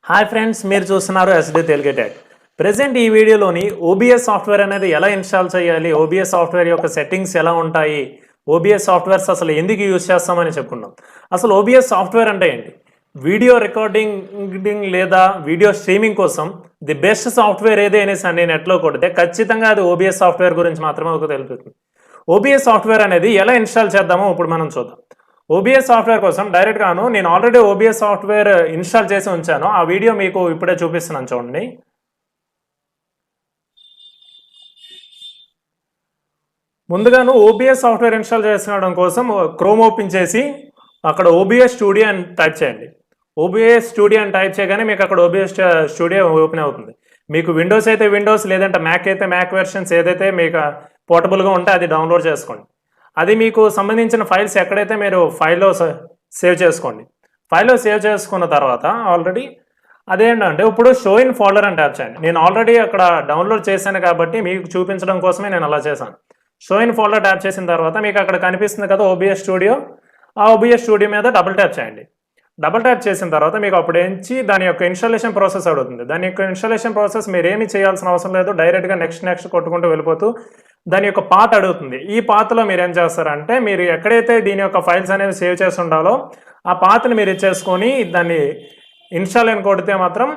Hi friends, మీరు చూస్తున్నారు SD Telugu tech. Present ఈ వీడియోలోని ఓబీఎస్ సాఫ్ట్వేర్ అనేది ఎలా ఇన్స్టాల్ చేయాలి, ఓబీఎస్ సాఫ్ట్వేర్ యొక్క సెట్టింగ్స్ ఎలా ఉంటాయి, ఓబీఎస్ సాఫ్ట్వేర్స్ అసలు ఎందుకు యూజ్ చేస్తామని చెప్పుకున్నాం. అసలు ఓబీఎస్ సాఫ్ట్వేర్ అంటే ఏంటి? వీడియో రికార్డింగ్ లేదా వీడియో స్ట్రీమింగ్ కోసం ది బెస్ట్ సాఫ్ట్వేర్ ఏది అనేసి అని నెట్లో కొడితే ఖచ్చితంగా అది ఓబీఎస్ సాఫ్ట్వేర్ గురించి మాత్రమే ఒక తెలుపుతుంది. ఓబీఎస్ సాఫ్ట్వేర్ అనేది ఎలా ఇన్స్టాల్ చేద్దామో ఇప్పుడు మనం చూద్దాం. ఓబీఎస్ సాఫ్ట్వేర్ కోసం డైరెక్ట్గాను నేను ఆల్రెడీ ఓబీఎస్ సాఫ్ట్వేర్ ఇన్స్టాల్ చేసి ఉంచాను. ఆ వీడియో మీకు ఇప్పుడే చూపిస్తున్నాను చూడండి. ముందుగాను ఓబీఎస్ సాఫ్ట్వేర్ ఇన్స్టాల్ చేసుకోవడం కోసం క్రోమ్ ఓపెన్ చేసి అక్కడ ఓబీఎస్ స్టూడియో అని టైప్ చేయండి. ఓబీఎస్ స్టూడియో అని టైప్ చేయగానే మీకు అక్కడ ఓబీఎస్ స్టూడియో ఓపెన్ అవుతుంది. మీకు విండోస్ అయితే విండోస్, లేదంటే మ్యాక్ అయితే మ్యాక్ వెర్షన్స్ ఏదైతే మీకు పోర్టబుల్గా ఉంటే అది డౌన్లోడ్ చేసుకోండి. అది మీకు సంబంధించిన ఫైల్స్ ఎక్కడైతే మీరు ఫైల్లో సేవ్ చేసుకోండి. ఫైల్లో సేవ్ చేసుకున్న తర్వాత ఆల్రెడీ అదేంటంటే ఇప్పుడు షో ఇన్ ఫోల్డర్ అని ట్యాప్ చేయండి. నేను ఆల్రెడీ అక్కడ డౌన్లోడ్ చేశాను కాబట్టి మీకు చూపించడం కోసమే నేను అలా చేశాను. షో ఇన్ ఫోల్డర్ ట్యాప్ చేసిన తర్వాత మీకు అక్కడ కనిపిస్తుంది కదా ఓబీఎస్ స్టూడియో. ఆ ఓబీఎస్ స్టూడియో మీద డబుల్ ట్యాప్ చేయండి. డబుల్ ట్యాప్ చేసిన తర్వాత మీకు అప్పుడు ఏంచి దాని యొక్క ఇన్స్టాలేషన్ ప్రాసెస్ అడుగుతుంది. దాని యొక్క ఇన్స్టాలేషన్ ప్రాసెస్ మీరు ఏమీ చేయాల్సిన అవసరం లేదు. డైరెక్ట్గా నెక్స్ట్ కొట్టుకుంటూ వెళ్ళిపోతూ దాని యొక్క పాత్ అడుగుతుంది. ఈ పాత్లో మీరు ఏం చేస్తారంటే మీరు ఎక్కడైతే దీని యొక్క ఫైల్స్ అనేవి సేవ్ చేసి ఉండాలో ఆ పాత్ని మీరు ఇచ్చేసుకొని దాన్ని ఇన్స్టాల్ అని కొడితే మాత్రం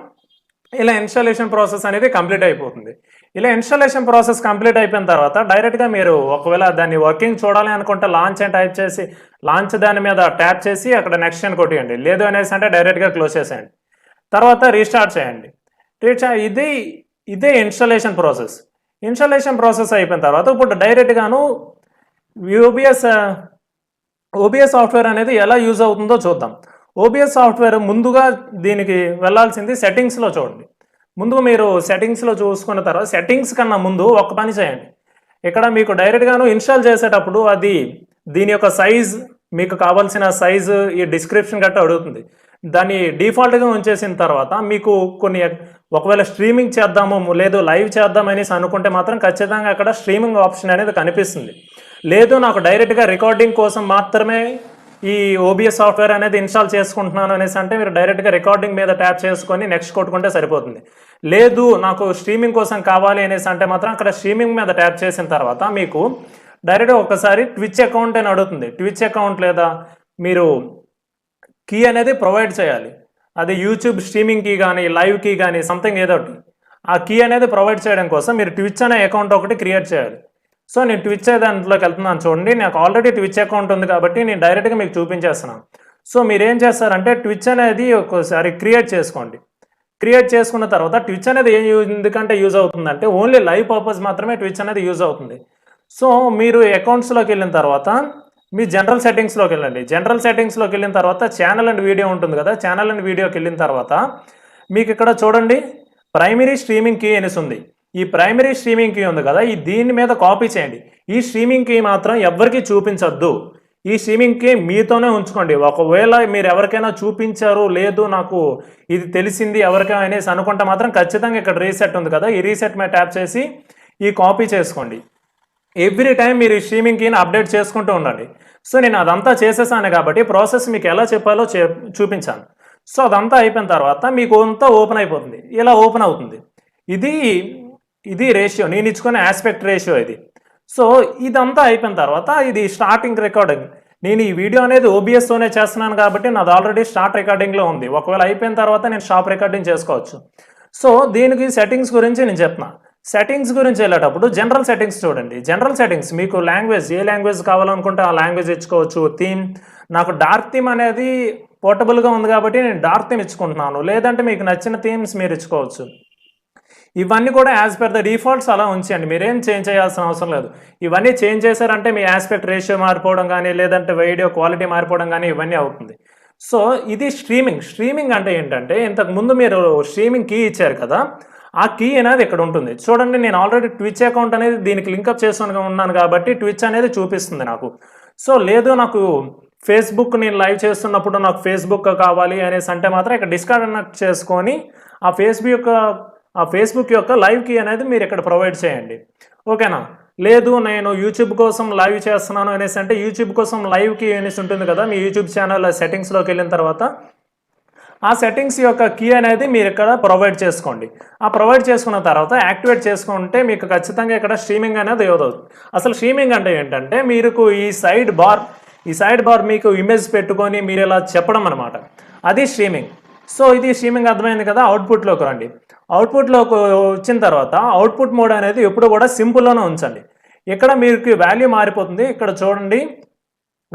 ఇలా ఇన్స్టాలేషన్ ప్రాసెస్ అనేది కంప్లీట్ అయిపోతుంది. ఇలా ఇన్స్టాలేషన్ ప్రాసెస్ కంప్లీట్ అయిపోయిన తర్వాత డైరెక్ట్గా మీరు ఒకవేళ దాన్ని వర్కింగ్ చూడాలి అనుకుంటే లాంచ్ అని టైప్ చేసి లాంచ్ దాని మీద ట్యాప్ చేసి అక్కడ నెక్స్ట్ అని కొట్టేయండి. లేదు అనేసి అంటే డైరెక్ట్గా క్లోజ్ చేసేయండి. తర్వాత రీస్టార్ట్ చేయండి. ఇదే ఇన్స్టాలేషన్ ప్రాసెస్. ఇన్స్టాలేషన్ ప్రాసెస్ అయిపోయిన తర్వాత ఇప్పుడు డైరెక్ట్గాను ఓబీఎస్ సాఫ్ట్వేర్ అనేది ఎలా యూజ్ అవుతుందో చూద్దాం. ఓబీఎస్ సాఫ్ట్వేర్ ముందుగా దీనికి వెళ్ళాల్సింది సెట్టింగ్స్లో చూడండి. ముందు మీరు సెట్టింగ్స్లో చూసుకున్న తర్వాత సెట్టింగ్స్ కన్నా ముందు ఒక పని చేయండి. ఇక్కడ మీకు డైరెక్ట్గాను ఇన్స్టాల్ చేసేటప్పుడు అది దీని యొక్క సైజ్, మీకు కావాల్సిన సైజు ఈ డిస్క్రిప్షన్ గట్రా అడుగుతుంది. దాన్ని డిఫాల్ట్గా ఉంచేసిన తర్వాత మీకు కొన్ని ఒకవేళ స్ట్రీమింగ్ చేద్దాము లేదు లైవ్ చేద్దాం అనేసి అనుకుంటే మాత్రం ఖచ్చితంగా అక్కడ స్ట్రీమింగ్ ఆప్షన్ అనేది కనిపిస్తుంది. లేదు నాకు డైరెక్ట్గా రికార్డింగ్ కోసం మాత్రమే ఈ ఓబీఎస్ సాఫ్ట్వేర్ అనేది ఇన్స్టాల్ చేసుకుంటున్నాను అనేసి అంటే మీరు డైరెక్ట్గా రికార్డింగ్ మీద ట్యాప్ చేసుకొని నెక్స్ట్ కొట్టుకుంటే సరిపోతుంది. లేదు నాకు స్ట్రీమింగ్ కోసం కావాలి అనేసి అంటే మాత్రం అక్కడ స్ట్రీమింగ్ మీద ట్యాప్ చేసిన తర్వాత మీకు డైరెక్ట్గా ఒకసారి ట్విచ్ అకౌంట్ అని అడుగుతుంది. ట్విచ్ అకౌంట్ లేదా మీరు కీ అనేది ప్రొవైడ్ చేయాలి. అది యూట్యూబ్ స్ట్రీమింగ్ కీ కానీ లైవ్ కీ కానీ సంథింగ్ ఏదో ఒకటి ఆ కీ అనేది ప్రొవైడ్ చేయడం కోసం మీరు ట్విచ్ అనే అకౌంట్ ఒకటి క్రియేట్ చేయాలి. సో నేను ట్విచ్ దాంట్లోకి వెళ్తున్నాను చూడండి. నాకు ఆల్రెడీ ట్విచ్ అకౌంట్ ఉంది కాబట్టి నేను డైరెక్ట్గా మీకు చూపించేస్తున్నాను. సో మీరు ఏం చేస్తారంటే ట్విచ్ అనేది ఒకసారి క్రియేట్ చేసుకోండి. క్రియేట్ చేసుకున్న తర్వాత ట్విచ్ అనేది ఎందుకంటే యూజ్ అవుతుందంటే ఓన్లీ లైవ్ పర్పస్ మాత్రమే ట్విచ్ అనేది యూజ్ అవుతుంది. సో మీరు అకౌంట్స్లోకి వెళ్ళిన తర్వాత మీ జనరల్ సెట్టింగ్స్లోకి వెళ్ళండి. జనరల్ సెట్టింగ్స్లోకి వెళ్ళిన తర్వాత ఛానల్ అండ్ వీడియో ఉంటుంది కదా, ఛానల్ అండ్ వీడియోకి వెళ్ళిన తర్వాత మీకు ఇక్కడ చూడండి ప్రైమరీ స్ట్రీమింగ్ కీ అనేసి ఉంది. ఈ ప్రైమరీ స్ట్రీమింగ్ కీ ఉంది కదా, దీని మీద కాపీ చేయండి. ఈ స్ట్రీమింగ్ కీ మాత్రం ఎవరికి చూపించొద్దు. ఈ స్ట్రీమింగ్ కీ మీతోనే ఉంచుకోండి. ఒకవేళ మీరు ఎవరికైనా చూపించారు లేదు నాకు ఇది తెలిసింది ఎవరికైనా అనేసి అనుకుంటే మాత్రం ఖచ్చితంగా ఇక్కడ రీసెట్ ఉంది కదా, ఈ రీసెట్ మీద ట్యాప్ చేసి ఈ కాపీ చేసుకోండి. ఎవ్రీ టైం మీరు ఈ స్ట్రీమింగ్ కీని అప్డేట్ చేసుకుంటూ ఉండండి. సో నేను అదంతా చేసేసాను కాబట్టి ప్రాసెస్ మీకు ఎలా చెప్పాలో చూపించాను. సో అదంతా అయిపోయిన తర్వాత మీకు అంతా ఓపెన్ అయిపోతుంది. ఇలా ఓపెన్ అవుతుంది. ఇది రేషియో, నేను ఇచ్చుకునే ఆస్పెక్ట్ రేషియో ఇది. సో ఇదంతా అయిపోయిన తర్వాత ఇది స్టార్టింగ్ రికార్డింగ్. నేను ఈ వీడియో అనేది ఓబీఎస్తోనే చేస్తున్నాను కాబట్టి నాది ఆల్రెడీ స్టార్ట్ రికార్డింగ్లో ఉంది. ఒకవేళ అయిపోయిన తర్వాత నేను స్టాప్ రికార్డింగ్ చేసుకోవచ్చు. సో దీనికి సెట్టింగ్స్ గురించి నేను చెప్తున్నా. సెట్టింగ్స్ గురించి వెళ్ళేటప్పుడు జనరల్ సెట్టింగ్స్ చూడండి. జనరల్ సెట్టింగ్స్ మీకు లాంగ్వేజ్ ఏ లాంగ్వేజ్ కావాలనుకుంటే ఆ లాంగ్వేజ్ ఇచ్చుకోవచ్చు. థీమ్ నాకు డార్క్ థీమ్ అనేది పోర్టబుల్గా ఉంది కాబట్టి నేను డార్క్ థీమ్ ఇచ్చుకుంటున్నాను. లేదంటే మీకు నచ్చిన థీమ్స్ మీరు ఇచ్చుకోవచ్చు. ఇవన్నీ కూడా యాజ్ పర్ ద డిఫాల్ట్స్ అలా ఉంచండి. మీరేం చేంజ్ చేయాల్సిన అవసరం లేదు. ఇవన్నీ చేంజ్ చేశారంటే మీ ఆస్పెక్ట్ రేషియో మారిపోవడం కానీ లేదంటే వీడియో క్వాలిటీ మారిపోవడం కానీ ఇవన్నీ అవుతుంది. సో ఇది స్ట్రీమింగ్ అంటే ఏంటంటే ఇంతకుముందు మీరు స్ట్రీమింగ్ కీ ఇచ్చారు కదా, ఆ కీ అనేది ఇక్కడ ఉంటుంది చూడండి. నేను ఆల్రెడీ ట్విచ్ అకౌంట్ అనేది దీనికి లింకప్ చేసుకుని ఉన్నాను కాబట్టి ట్విచ్ అనేది చూపిస్తుంది నాకు. సో లేదు నాకు ఫేస్బుక్ నేను లైవ్ చేస్తున్నప్పుడు నాకు ఫేస్బుక్ కావాలి అనేసి అంటే మాత్రం ఇక్కడ డిస్కనెక్ట్ చేసుకొని ఆ ఫేస్బుక్ యొక్క లైవ్ కీ అనేది మీరు ఇక్కడ ప్రొవైడ్ చేయండి. ఓకేనా? లేదు నేను యూట్యూబ్ కోసం లైవ్ చేస్తున్నాను అనేసి అంటే యూట్యూబ్ కోసం లైవ్ కీ అనేసి ఉంటుంది కదా, మీ యూట్యూబ్ ఛానల్ సెట్టింగ్స్లోకి వెళ్ళిన తర్వాత ఆ సెట్టింగ్స్ యొక్క కీ అనేది మీరు ఇక్కడ ప్రొవైడ్ చేసుకోండి. ఆ ప్రొవైడ్ చేసుకున్న తర్వాత యాక్టివేట్ చేసుకుంటే మీకు ఖచ్చితంగా ఇక్కడ స్ట్రీమింగ్ అనేది అవుతుంది. అసలు స్ట్రీమింగ్ అంటే ఏంటంటే మీకు ఈ సైడ్ బార్ మీకు ఇమేజ్ పెట్టుకొని మీరు ఇలా చెప్పడం అనమాట, అది స్ట్రీమింగ్. సో ఇది స్ట్రీమింగ్ అర్థమైంది కదా. అవుట్పుట్లోకి రండి. అవుట్పుట్లోకి వచ్చిన తర్వాత అవుట్పుట్ మోడ్ అనేది ఎప్పుడు కూడా సింపుల్లోనే ఉంచండి. ఇక్కడ మీకు వాల్యూ మారిపోతుంది. ఇక్కడ చూడండి,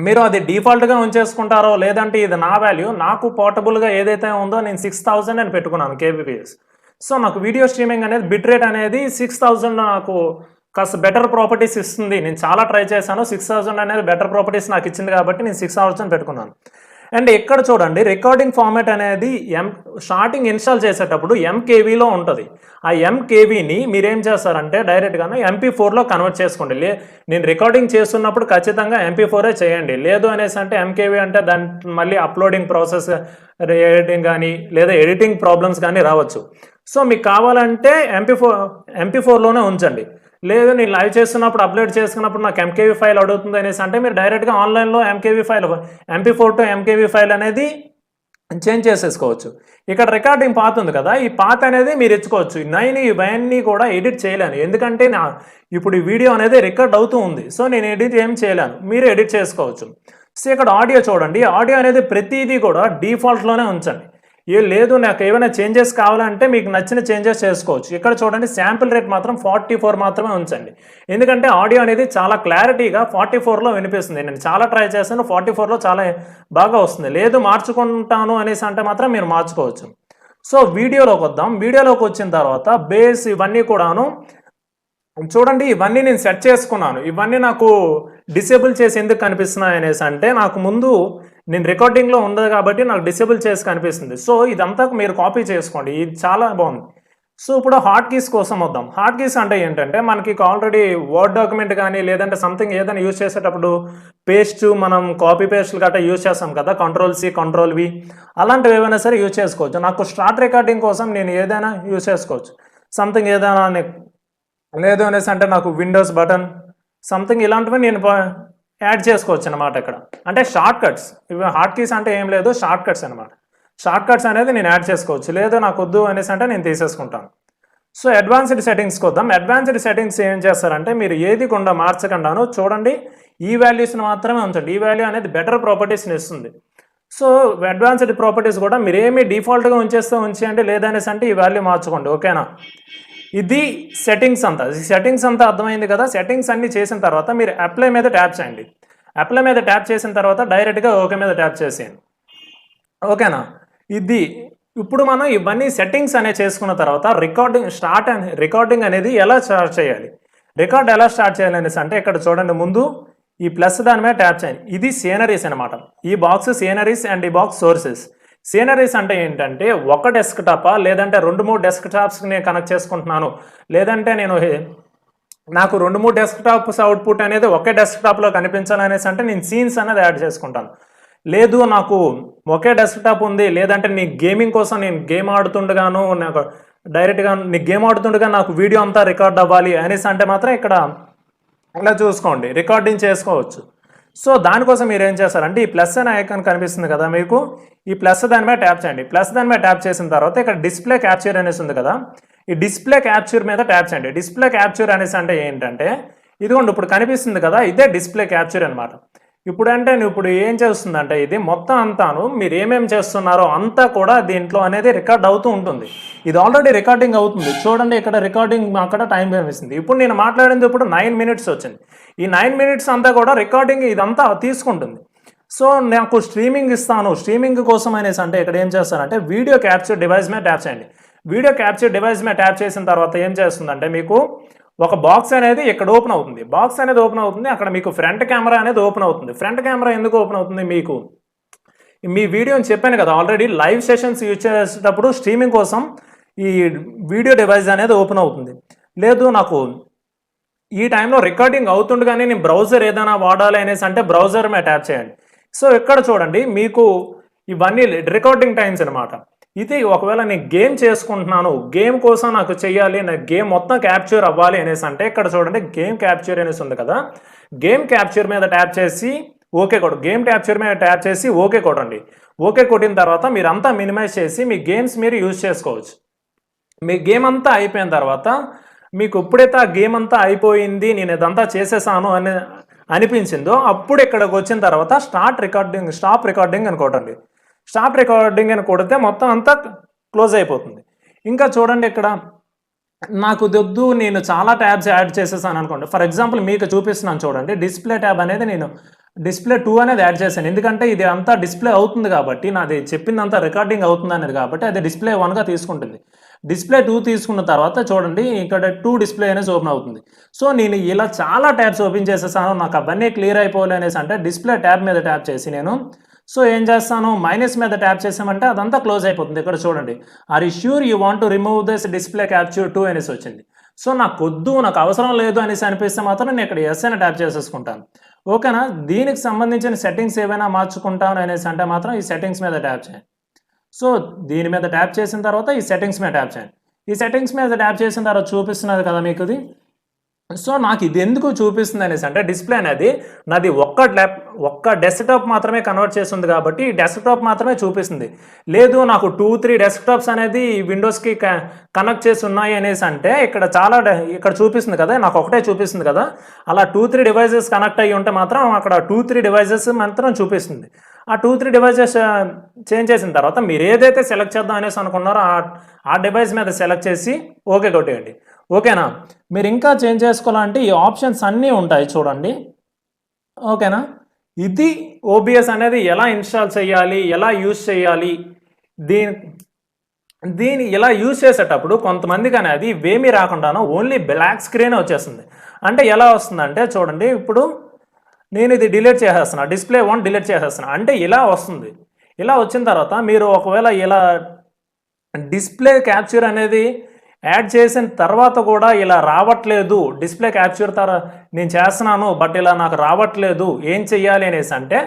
మీరు అది డిఫాల్ట్గా ఉంచేసుకుంటారో లేదంటే ఇది నా వాల్యూ, నాకు పోర్టబుల్గా ఏదైతే ఉందో నేను 6000 అని పెట్టుకున్నాను kbps. సో నాకు వీడియో స్ట్రీమింగ్ అనేది బిట్ రేట్ అనేది 6000 నాకు కాస్త బెటర్ ప్రాపర్టీస్ ఇస్తుంది. నేను చాలా ట్రై చేశాను, 6000 అనేది బెటర్ ప్రాపర్టీస్ నాకు ఇచ్చింది కాబట్టి నేను 6000 పెట్టుకున్నాను. అండ్ ఇక్కడ చూడండి, రికార్డింగ్ ఫార్మాట్ అనేది స్టార్టింగ్ ఇన్స్టాల్ చేసేటప్పుడు ఎంకేవీలో ఉంటుంది. ఆ ఎంకేవీని మీరేం చేస్తారంటే డైరెక్ట్గానే MP4లో కన్వర్ట్ చేసుకోండి. నేను రికార్డింగ్ చేస్తున్నప్పుడు ఖచ్చితంగా MP4ఏ చేయండి. లేదు అనేసి అంటే ఎంకేవీ అంటే దాని మళ్ళీ అప్లోడింగ్ ప్రాసెస్ ఎడిటింగ్ కానీ లేదా ఎడిటింగ్ ప్రాబ్లమ్స్ కానీ రావచ్చు. సో మీకు కావాలంటే MP4లోనే ఉంచండి. లేదు నేను లైవ్ చేస్తున్నప్పుడు అప్లోడ్ చేసుకున్నప్పుడు నాకు ఎంకేవీ ఫైల్ అడుగుతుంది అనేసి అంటే మీరు డైరెక్ట్గా ఆన్లైన్లో ఎంకేవీ ఫైల్ MP4 టు ఎంకేవీ ఫైల్ అనేది చేంజ్ చేసేసుకోవచ్చు. ఇక్కడ రికార్డింగ్ పాత్ ఉంది కదా, ఈ పాత్ అనేది మీరు ఇచ్చుకోవచ్చు. నేను ఇవన్నీ కూడా ఎడిట్ చేయలేను, ఎందుకంటే ఇప్పుడు ఈ వీడియో అనేది రికార్డ్ అవుతూ ఉంది. సో నేను ఎడిట్ ఏం చేయలేను, మీరు ఎడిట్ చేసుకోవచ్చు. సో ఇక్కడ ఆడియో చూడండి, ఆడియో అనేది ప్రతిదీ కూడా డిఫాల్ట్లోనే ఉంచండి. లేదు నాకు ఏమైనా చేంజెస్ కావాలంటే మీకు నచ్చిన చేంజెస్ చేసుకోవచ్చు. ఇక్కడ చూడండి, శాంపిల్ రేట్ మాత్రం 44 మాత్రమే ఉంచండి, ఎందుకంటే ఆడియో అనేది చాలా క్లారిటీగా 44లో వినిపిస్తుంది. నేను చాలా ట్రై చేశాను, 44లో చాలా బాగా వస్తుంది. లేదు మార్చుకుంటాను అనేసి అంటే మాత్రం మీరు మార్చుకోవచ్చు. సో వీడియోలోకి వద్దాం. వీడియోలోకి వచ్చిన తర్వాత బేస్ ఇవన్నీ కూడాను చూడండి, ఇవన్నీ నేను సెట్ చేసుకున్నాను. ఇవన్నీ నాకు డిసేబుల్ చేసి ఎందుకు కనిపిస్తున్నాయి అనేసి అంటే నాకు ముందు నేను రికార్డింగ్లో ఉండదు కాబట్టి నాకు డిసేబుల్ చేసి కనిపిస్తుంది. సో ఇదంతా మీరు కాపీ చేసుకోండి, ఇది చాలా బాగుంది. సో ఇప్పుడు హాట్ కీస్ కోసం వద్దాం. హాట్ కీస్ అంటే ఏంటంటే మనకి ఆల్రెడీ వర్డ్ డాక్యుమెంట్ కానీ లేదంటే సంథింగ్ ఏదైనా యూజ్ చేసేటప్పుడు పేస్ట్ మనం కాపీ పేస్ట్లు గట్రా యూజ్ చేస్తాం కదా, Ctrl+C Ctrl+V అలాంటివి ఏవైనా సరే యూజ్ చేసుకోవచ్చు. నాకు స్టార్ట్ రికార్డింగ్ కోసం నేను ఏదైనా యూజ్ చేసుకోవచ్చు. సంథింగ్ ఏదైనా లేదు అనేసి అంటే నాకు విండోస్ బటన్ సంథింగ్ ఇలాంటివి నేను యాడ్ చేసుకోవచ్చు అనమాట. ఇక్కడ అంటే షార్ట్ కట్స్, ఇవి హాట్ కీస్ అంటే ఏం లేదు, షార్ట్ కట్స్ అనమాట. షార్ట్ కట్స్ అనేది నేను యాడ్ చేసుకోవచ్చు. లేదు నాకు వద్దు అనేసి అంటే నేను తీసేసుకుంటాను. సో అడ్వాన్స్డ్ సెట్టింగ్స్కి వద్దాం. అడ్వాన్స్డ్ సెట్టింగ్స్ ఏం చేస్తారంటే మీరు ఏది కూడా మార్చకుండాను చూడండి, ఈ వాల్యూస్ని మాత్రమే ఉంచండి. ఈ వాల్యూ అనేది బెటర్ ప్రాపర్టీస్ని ఇస్తుంది. సో అడ్వాన్స్డ్ ప్రాపర్టీస్ కూడా మీరు ఏమి డిఫాల్ట్గా ఉంచేయండి, లేదనేసి అంటే ఈ వాల్యూ మార్చుకోండి, ఓకేనా. ఇది సెట్టింగ్స్ అంతా. ఈ సెట్టింగ్స్ అంతా అర్థమైంది కదా. సెట్టింగ్స్ అన్నీ చేసిన తర్వాత మీరు అప్లై మీద ట్యాప్ చేయండి. అప్లై మీద ట్యాప్ చేసిన తర్వాత డైరెక్ట్గా ఓకే మీద ట్యాప్ చేసేయండి, ఓకేనా. ఇది ఇప్పుడు మనం ఇవన్నీ సెట్టింగ్స్ అనేవి చేసుకున్న తర్వాత రికార్డింగ్ అనేది ఎలా స్టార్ట్ చేయాలి, రికార్డ్ ఎలా స్టార్ట్ చేయాలి అనేసి అంటే ఇక్కడ చూడండి, ముందు ఈ ప్లస్ దాని మీద ట్యాప్ చేయండి. ఇది సీనరీస్ అనమాట. ఈ బాక్స్ సీనరీస్ అండ్ ఈ బాక్స్ సోర్సెస్. సీనరీస్ అంటే ఏంటంటే ఒక డెస్క్టాపా లేదంటే 2-3 డెస్క్టాప్స్కి నేను కనెక్ట్ చేసుకుంటున్నాను, లేదంటే నాకు 2-3 డెస్క్టాప్స్ అవుట్పుట్ అనేది ఒకే డెస్క్టాప్లో కనిపించాలనేసి అంటే నేను సీన్స్ అనేది యాడ్ చేసుకుంటాను. లేదు నాకు ఒకే డెస్క్టాప్ ఉంది, లేదంటే నీ గేమింగ్ కోసం నేను గేమ్ ఆడుతుండగాను నాకు డైరెక్ట్గా నీ గేమ్ ఆడుతుండగా నాకు వీడియో అంతా రికార్డ్ అవ్వాలి అనేసి అంటే మాత్రం ఇక్కడ ఇలా చూసుకోండి, రికార్డింగ్ చేసుకోవచ్చు. సో దానికోసం మీరు ఏం చేస్తారంటే ఈ ప్లస్ అనే ఐకాన్ కనిపిస్తుంది కదా మీకు, ఈ ప్లస్ దాని మీద ట్యాప్ చేయండి. ప్లస్ దాని మీద ట్యాప్ చేసిన తర్వాత ఇక్కడ డిస్ప్లే క్యాప్చర్ అనేసి ఉంది కదా, ఈ డిస్ప్లే క్యాప్చర్ మీద ట్యాప్ చేయండి. డిస్ప్లే క్యాప్చర్ అనేసి అంటే ఏంటంటే ఇదిగోండి ఇప్పుడు కనిపిస్తుంది కదా, ఇదే డిస్ప్లే క్యాప్చర్ అనమాట. ఇప్పుడు ఏం చేస్తుందంటే ఇది మొత్తం అంతాను మీరు ఏమేమి చేస్తున్నారో అంతా కూడా దీంట్లో అనేది రికార్డ్ అవుతూ ఉంటుంది. ఇది ఆల్రెడీ రికార్డింగ్ అవుతుంది చూడండి, ఇక్కడ రికార్డింగ్ అక్కడ టైం కనిపిస్తుంది. ఇప్పుడు నేను మాట్లాడింది ఇప్పుడు 9 minutes వచ్చింది. ఈ 9 minutes అంతా కూడా రికార్డింగ్ ఇదంతా తీసుకుంటుంది. సో నాకు స్ట్రీమింగ్ ఇస్తాను, స్ట్రీమింగ్ కోసం అనేసి అంటే ఇక్కడ ఏం చేస్తానంటే వీడియో క్యాప్చర్ డివైస్ మీద ట్యాప్ చేయండి. వీడియో క్యాప్చర్ డివైస్ మీద ట్యాప్ చేసిన తర్వాత ఏం చేస్తుందంటే మీకు ఒక బాక్స్ అనేది ఇక్కడ ఓపెన్ అవుతుంది. బాక్స్ అనేది ఓపెన్ అవుతుంది, అక్కడ మీకు ఫ్రంట్ కెమెరా అనేది ఓపెన్ అవుతుంది. ఫ్రంట్ కెమెరా ఎందుకు ఓపెన్ అవుతుంది, మీకు మీ వీడియోని చెప్పాను కదా ఆల్రెడీ, లైవ్ సెషన్స్ యూజ్ చేసేటప్పుడు స్ట్రీమింగ్ కోసం ఈ వీడియో డివైస్ అనేది ఓపెన్ అవుతుంది. లేదు నాకు ఈ టైంలో రికార్డింగ్ అవుతుండగానే నేను బ్రౌజర్ ఏదైనా వాడాలి అనేసి అంటే బ్రౌజర్ మీద ట్యాప్ చేయండి. సో ఇక్కడ చూడండి మీకు ఇవన్నీ రికార్డింగ్ టైమ్స్ అనమాట. ఇది ఒకవేళ నేను గేమ్ చేసుకుంటున్నాను, గేమ్ కోసం నాకు చెయ్యాలి, నాకు గేమ్ మొత్తం క్యాప్చర్ అవ్వాలి అనేసి అంటే ఇక్కడ చూడండి గేమ్ క్యాప్చర్ అనేసి ఉంది కదా, గేమ్ క్యాప్చర్ మీద ట్యాప్ చేసి ఓకే కొడు, గేమ్ క్యాప్చర్ మీద ట్యాప్ చేసి ఓకే కొడండి. ఓకే కొట్టిన తర్వాత మీరంతా మినిమైజ్ చేసి మీ గేమ్స్ మీరు యూజ్ చేసుకోవచ్చు. మీ గేమ్ అంతా అయిపోయిన తర్వాత మీకు ఎప్పుడైతే ఆ గేమ్ అంతా అయిపోయింది, నేను ఇదంతా చేసేసాను అని అనిపించిందో అప్పుడు ఇక్కడికి వచ్చిన తర్వాత స్టాప్ రికార్డింగ్ అని కొట్టండి. స్టాప్ రికార్డింగ్ అని కొడితే మొత్తం అంతా క్లోజ్ అయిపోతుంది. ఇంకా చూడండి ఇక్కడ నాకు దొద్దు, నేను చాలా ట్యాబ్స్ యాడ్ చేసేసాను అనుకోండి. ఫర్ ఎగ్జాంపుల్ మీకు చూపిస్తున్నాను చూడండి. డిస్ప్లే ట్యాబ్ అనేది నేను డిస్ప్లే 2 అనేది యాడ్ చేశాను. ఎందుకంటే ఇది అంతా డిస్ప్లే అవుతుంది కాబట్టి, నాది చెప్పిందంతా రికార్డింగ్ అవుతుంది అనేది కాబట్టి అది డిస్ప్లే 1గా తీసుకుంటుంది. డిస్ప్లే 2 తీసుకున్న తర్వాత చూడండి ఇక్కడ 2 డిస్ప్లే అనేది ఓపెన్ అవుతుంది. సో నేను ఇలా చాలా ట్యాబ్స్ ఓపెన్ చేసేసాను, నాకు అవన్నీ క్లియర్ అయిపోవాలి అనేసి అంటే డిస్ప్లే ట్యాబ్ మీద ట్యాప్ చేసి నేను సో ఏం చేస్తాను, మైనస్ మీద ట్యాప్ చేసామంటే అదంతా క్లోజ్ అయిపోతుంది. ఇక్కడ చూడండి, are you sure you want to remove this display capture 2 అనేసి వచ్చింది. సో నాకు వద్దు, నాకు అవసరం లేదు అనేసి అనిపిస్తే మాత్రం నేను ఇక్కడ ఎస్ అని ట్యాప్ చేసేసుకుంటాను. ఓకేనా. దీనికి సంబంధించిన సెట్టింగ్స్ ఏవైనా మార్చుకుంటాను అనేసి అంటే మాత్రం ఈ సెట్టింగ్స్ మీద ట్యాప్ చేయండి. సో దీని మీద ట్యాప్ చేసిన తర్వాత ఈ సెట్టింగ్స్ మీద ట్యాప్ చేయండి. ఈ సెట్టింగ్స్ మీద ట్యాప్ చేసిన తర్వాత చూపిస్తున్నది కదా మీకు ఇది. సో నాకు ఇది ఎందుకు చూపిస్తుంది అనేసి అంటే డిస్ప్లే అనేది నాది ఒక్క డెస్క్టాప్ మాత్రమే కన్వర్ట్ చేస్తుంది కాబట్టి ఈ డెస్క్టాప్ మాత్రమే చూపిస్తుంది. లేదు నాకు 2-3 డెస్క్టాప్స్ అనేది విండోస్కి కనెక్ట్ చేసి ఉన్నాయి అనేసి అంటే ఇక్కడ ఇక్కడ చూపిస్తుంది కదా, నాకు ఒకటే చూపిస్తుంది కదా. అలా 2-3 డివైజెస్ కనెక్ట్ అయ్యి ఉంటే మాత్రం అక్కడ 2-3 డివైజెస్ మాత్రం చూపిస్తుంది. ఆ 2-3 డివైజెస్ చేంజ్ చేసిన తర్వాత మీరు ఏదైతే సెలెక్ట్ చేద్దాం అనేసి అనుకున్నారో ఆ డివైస్ మీద సెలెక్ట్ చేసి ఓకే కొట్టేయండి. ఓకేనా. మీరు ఇంకా చేంజ్ చేసుకోవాలంటే ఈ ఆప్షన్స్ అన్నీ ఉంటాయి చూడండి. ఓకేనా. ఇది ఓబిఎస్ అనేది ఎలా ఇన్స్టాల్ చేయాలి, ఎలా యూజ్ చేయాలి. దీన్ని ఇలా యూజ్ చేసేటప్పుడు కొంతమందికి అనేది ఇవేమీ రాకుండానో ఓన్లీ బ్లాక్ స్క్రీన్ వచ్చేస్తుంది. అంటే ఎలా వస్తుందంటే చూడండి, ఇప్పుడు నేను ఇది డిలీట్ చేసేస్తున్నా, డిస్ప్లే 1 డిలీట్ చేసేస్తున్నా అంటే ఇలా వస్తుంది. ఇలా వచ్చిన తర్వాత మీరు ఒకవేళ ఇలా డిస్ప్లే క్యాప్చర్ అనేది యాడ్ చేసిన తర్వాత కూడా ఇలా రావట్లేదు, డిస్ప్లే క్యాప్చర్ నేను చేస్తున్నాను బట్ ఇలా నాకు రావట్లేదు, ఏం చెయ్యాలి అనేసి అంటే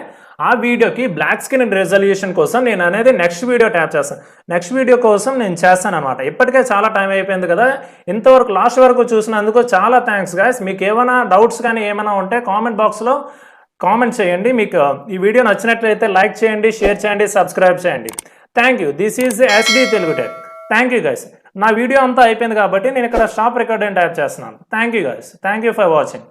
ఆ వీడియోకి బ్లాక్ స్క్రీన్ రెజల్యూషన్ కోసం నేను అనేది నెక్స్ట్ వీడియో ట్యాప్ చేస్తాను. నెక్స్ట్ వీడియో కోసం నేను చేస్తాను అనమాట. ఇప్పటికే చాలా టైం అయిపోయింది కదా, ఇంతవరకు లాస్ట్ వరకు చూసినందుకు చాలా థ్యాంక్స్ గాయస్. మీకు ఏమైనా డౌట్స్ కానీ ఏమైనా ఉంటే కామెంట్ బాక్స్లో కామెంట్ చేయండి. మీకు ఈ వీడియో నచ్చినట్లయితే లైక్ చేయండి, షేర్ చేయండి, సబ్స్క్రైబ్ చేయండి. Thank you. This is SD Telugu tech. Thank you guys. నా వీడియో అంతా అయిపోయింది కాబట్టి నేను ఇక్కడ స్టాప్ రికార్డ్ అని టైప్ చేస్తున్నాను. Thank you guys. Thank you for watching.